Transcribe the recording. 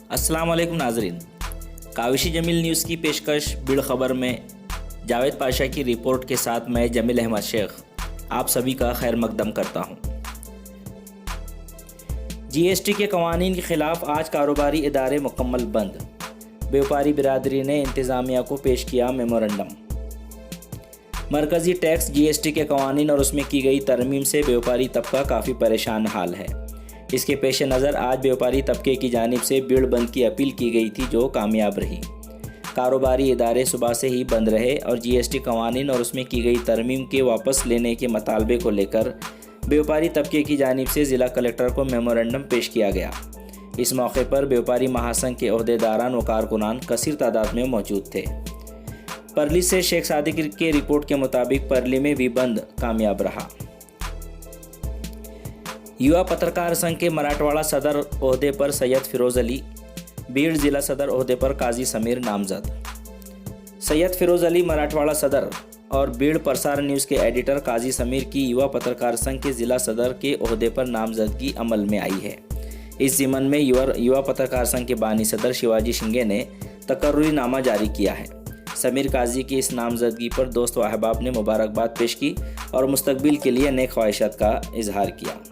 अस्सलाम वालेकुम नाजरीन, काविशी जमील न्यूज़ की पेशकश बिड़ खबर में जावेद पाशा की रिपोर्ट के साथ मैं जमील अहमद शेख आप सभी का खैर मकदम करता हूँ। जीएसटी के कवानीन के ख़िलाफ़ आज कारोबारी इदारे मुकम्मल बंद। व्यापारी बिरादरी ने इंतज़ामिया को पेश किया मेमोरेंडम। मरकज़ी टैक्स जीएसटी के कवानीन और उसमें की गई तरमीम से व्यापारी तबका काफ़ी परेशान हाल है। इसके पेश नज़र आज व्यापारी तबके की जानिब से भीड़ बंद की अपील की गई थी, जो कामयाब रही। कारोबारी इदारे सुबह से ही बंद रहे और जीएसटी कवानीन और उसमें की गई तरमीम के वापस लेने के मतालबे को लेकर व्यापारी तबके की जानिब से ज़िला कलेक्टर को मेमोरेंडम पेश किया गया। इस मौके पर व्यापारी महासंघ के ओहदेदारान व कारकुनान कसीर तादाद में मौजूद थे। परली से शेख सादिक के रिपोर्ट के मुताबिक परली में भी बंद कामयाब रहा। युवा पत्रकार संघ के मराठवाड़ा सदर ओहदे पर सैयद फिरोज़ अली, बीड़ ज़िला सदर ओहदे पर काजी समीर नामजद। सैयद फिरोज़ अली मराठवाड़ा सदर और बीड़ प्रसार न्यूज़ के एडिटर काजी समीर की युवा पत्रकार संघ के ज़िला सदर के ओहदे पर नामजदगी अमल में आई है। इस ज़िमन में युवा पत्रकार संघ के बानी सदर शिवाजी शिंगे ने तकर्रुरी नामा जारी किया है। समीर काजी की इस नामजदगी पर दोस्त व अहबाब ने मुबारकबाद पेश की और मुस्तकबिल के लिए नेक ख्वाहिशात का इजहार किया।